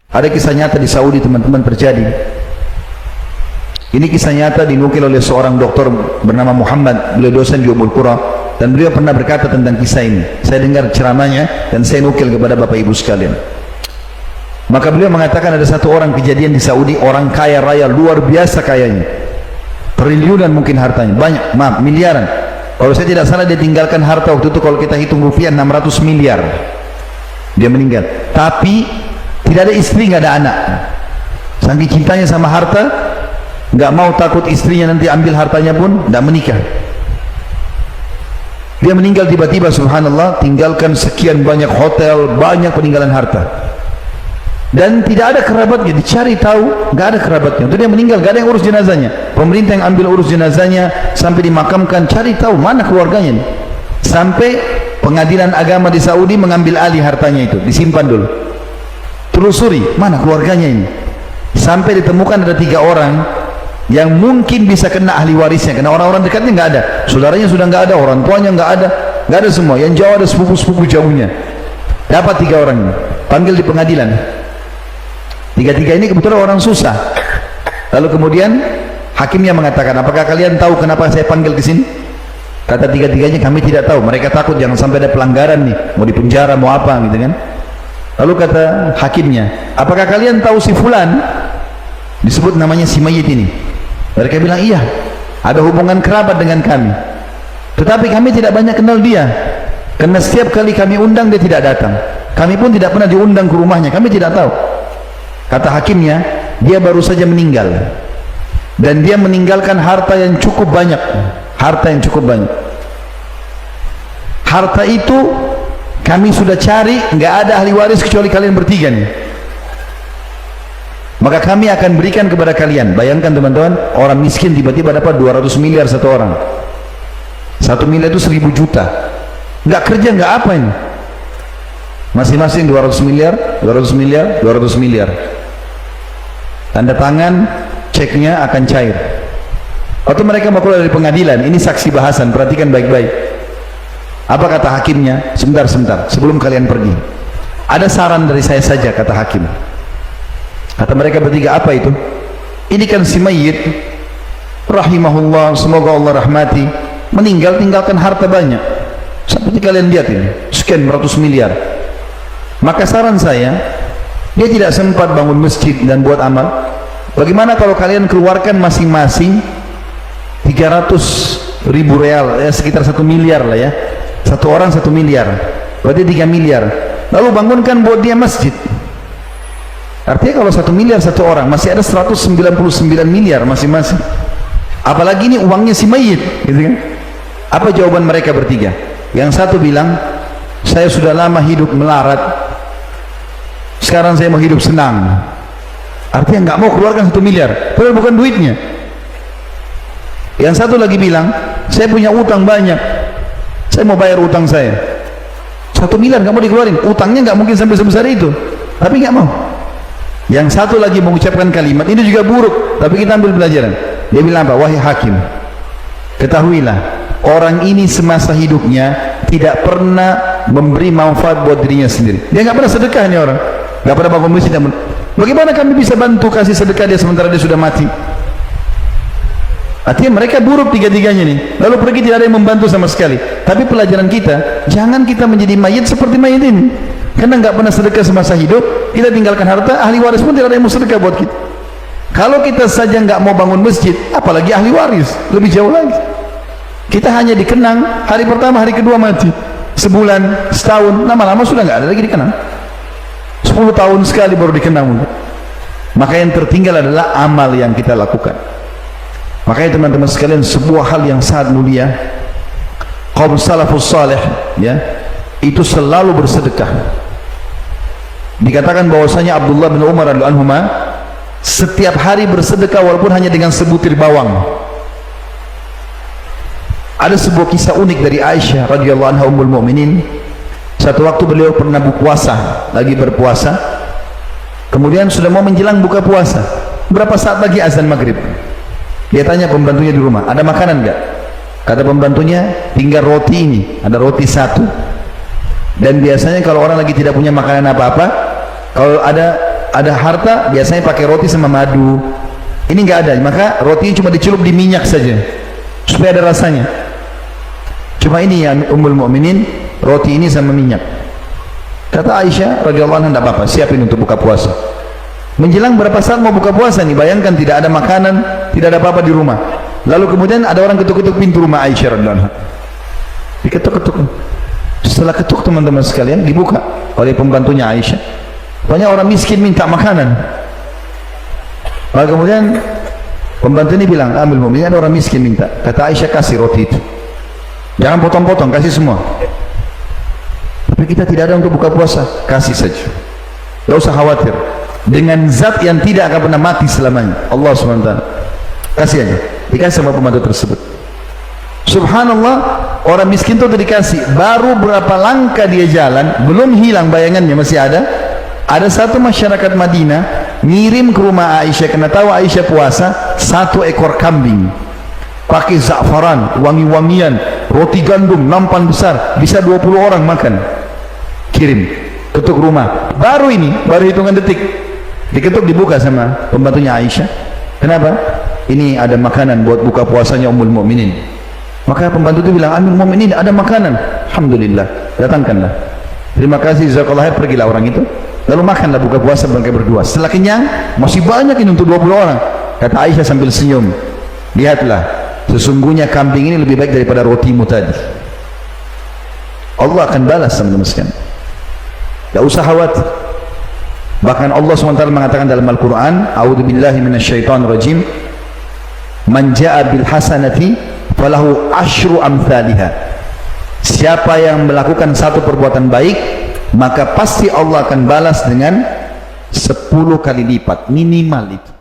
Ada kisah nyata di Saudi teman-teman terjadi. Ini kisah nyata dinukil oleh seorang dokter bernama Muhammad, beliau dosen di Ummul Qura, dan beliau pernah berkata tentang kisah ini. Saya dengar ceramahnya dan saya nukil kepada Bapak Ibu sekalian. Maka beliau mengatakan ada satu orang kejadian di Saudi, orang kaya raya, luar biasa kayanya, triliunan mungkin hartanya, banyak, maaf, miliaran. Kalau saya tidak salah dia tinggalkan harta waktu itu kalau kita hitung rupiah 600 miliar. Dia meninggal, tapi tidak ada istri, nggak ada anak. Saking cintanya sama harta, nggak mau takut istrinya nanti ambil hartanya pun tidak menikah. Dia meninggal tiba-tiba, subhanallah, tinggalkan sekian banyak hotel, banyak peninggalan harta. Dan tidak ada kerabatnya, dicari tahu nggak ada kerabatnya. Untuk dia meninggal nggak ada yang urus jenazahnya. Pemerintah yang ambil urus jenazahnya sampai dimakamkan, cari tahu mana keluarganya nih. Sampai pengadilan agama di Saudi mengambil alih hartanya itu, disimpan dulu. Telusuri mana keluarganya ini. Sampai ditemukan ada 3 orang yang mungkin bisa kena ahli warisnya, karena orang-orang dekatnya nggak ada, saudaranya sudah nggak ada, orang tuanya nggak ada semua. Yang jauh ada sepupu-sepupu jauhnya. Dapat 3 orang ini, panggil di pengadilan. 3 ini kebetulan orang susah. Lalu kemudian hakimnya mengatakan, apakah kalian tahu kenapa saya panggil ke sini? Kata 3-nya, kami tidak tahu. Mereka takut jangan sampai ada pelanggaran nih, mau dipenjara, mau apa gitu kan. Lalu kata hakimnya, apakah kalian tahu si fulan? Disebut namanya si mayit ini. Mereka bilang, iya, ada hubungan kerabat dengan kami, tetapi kami tidak banyak kenal dia, karena setiap kali kami undang dia tidak datang. Kami pun tidak pernah diundang ke rumahnya, kami tidak tahu. Kata hakimnya, dia baru saja meninggal, dan dia meninggalkan harta yang cukup banyak. Harta yang cukup banyak. Harta itu kami sudah cari, nggak ada ahli waris kecuali kalian bertiga nih. Maka kami akan berikan kepada kalian. Bayangkan teman-teman, orang miskin tiba-tiba dapat 200 miliar satu orang. 1 miliar itu 1000 juta. Nggak kerja, nggak apa ini. Masing-masing 200 miliar, 200 miliar, 200 miliar. Tanda tangan, ceknya akan cair. Waktu mereka mau keluar dari pengadilan, ini saksi bahasan, perhatikan baik-baik. Apa kata hakimnya? Sebentar, sebelum kalian pergi, ada saran dari saya saja, kata hakim. Kata mereka bertiga, apa itu? Ini kan si mayit, rahimahullah, semoga Allah rahmati, meninggal tinggalkan harta banyak. Seperti kalian lihat ini, sekian ratus miliar. Maka saran saya, dia tidak sempat bangun masjid dan buat amal. Bagaimana kalau kalian keluarkan masing-masing 300.000 real, ya sekitar 1 miliar lah ya. Satu orang 1 miliar, berarti 3 miliar. Lalu bangunkan buat dia masjid. Artinya kalau 1 miliar satu orang, masih ada 199 miliar masing-masing. Apalagi ini uangnya si mayit, gitu kan? Apa jawaban mereka bertiga? Yang satu bilang, saya sudah lama hidup melarat, sekarang saya mau hidup senang. Artinya nggak mau keluarkan 1 miliar, padahal bukan duitnya. Yang satu lagi bilang, saya punya utang banyak, saya mau bayar utang saya. 1 miliar nggak mau dikeluarin, utangnya nggak mungkin sampai sebesar itu, tapi nggak mau. Yang satu lagi mengucapkan kalimat, ini juga buruk, tapi kita ambil pelajaran. Dia bilang apa? Wahai hakim, ketahuilah, orang ini semasa hidupnya tidak pernah memberi manfaat buat dirinya sendiri. Dia nggak pernah sedekah nih orang, nggak pernah bangun masjid. Bagaimana kami bisa bantu kasih sedekah dia sementara dia sudah mati? Artinya mereka buruk 3-nya nih. Lalu pergi tidak ada yang membantu sama sekali. Tapi pelajaran kita, jangan kita menjadi mayit seperti mayit ini. Karena nggak pernah sedekah semasa hidup, kita tinggalkan harta, ahli waris pun tidak ada yang mau sedekah buat kita. Kalau kita saja nggak mau bangun masjid, apalagi ahli waris, lebih jauh lagi. Kita hanya dikenang hari pertama, hari kedua mati, sebulan, setahun, lama-lama sudah nggak ada lagi dikenang. 10 tahun sekali baru dikenang. Maka yang tertinggal adalah amal yang kita lakukan. Makanya teman-teman sekalian, sebuah hal yang sangat mulia, kaum salafus saleh, ya, itu selalu bersedekah. Dikatakan bahwasanya Abdullah bin Umar radhiyallahu anhuma setiap hari bersedekah walaupun hanya dengan sebutir bawang. Ada sebuah kisah unik dari Aisyah radhiyallahu anha ummul mukminin. Satu waktu beliau pernah berpuasa, lagi berpuasa, kemudian sudah mau menjelang buka puasa, berapa saat lagi azan maghrib. Dia tanya pembantunya di rumah, ada makanan enggak? Kata pembantunya, tinggal roti ini, ada roti 1. Dan biasanya kalau orang lagi tidak punya makanan apa-apa, kalau ada ada harta biasanya pakai roti sama madu. Ini nggak ada, maka rotinya cuma dicelup di minyak saja supaya ada rasanya. Cuma ini ya Ummul Mukminin, roti ini sama minyak. Kata Aisyah radhiyallahu anha, tidak apa-apa, siapin untuk buka puasa. Menjelang berapa saat mau buka puasa nih, bayangkan tidak ada makanan, tidak ada apa-apa di rumah. Lalu kemudian ada orang ketuk-ketuk pintu rumah Aisyah radhiyallahu anha. Diketuk-ketuk. Setelah ketuk teman-teman sekalian, dibuka oleh pembantunya Aisyah. Banyak orang miskin minta makanan. Lalu kemudian pembantu ini bilang, Ummul Mukminin, ada orang miskin minta. Kata Aisyah, kasih roti itu. Jangan potong-potong, kasih semua. Tapi kita tidak ada untuk buka puasa, kasih saja. Tidak usah khawatir. Dengan zat yang tidak akan pernah mati selamanya, Allah SWT. Kasih aja. Dikasih sama pembantu tersebut. Subhanallah, orang miskin itu dikasih. Baru berapa langkah dia jalan, belum hilang bayangannya, masih ada. Ada satu masyarakat Madinah ngirim ke rumah Aisyah, karena tahu Aisyah puasa, 1 ekor kambing pakai za'faran, wangi-wangian, roti gandum, nampan besar, bisa 20 orang makan. Kirim, ketuk rumah. Baru hitungan detik, diketuk, dibuka sama pembantunya Aisyah. Kenapa? Ini ada makanan buat buka puasanya Ummul Mukminin. Maka pembantu itu bilang, Ummul Mukminin, ada makanan. Alhamdulillah, datangkanlah. Terima kasih, jazakallah khair. Pergilah orang itu, lalu makanlah buka puasa mereka berdua. Setelah kenyang, masih banyak ini untuk 20 orang. Kata Aisyah sambil senyum, lihatlah, sesungguhnya kambing ini lebih baik daripada rotimu tadi. Allah akan balas, teman-teman sekalian. Tidak usah khawatir. Bahkan Allah SWT mengatakan dalam Al-Quran, A'udzubillahi minasyaitonirrajim, man ja'a bil hasanati falahu asyru amthaliha. Siapa yang melakukan satu perbuatan baik, maka pasti Allah akan balas dengan 10 kali lipat, minimal itu.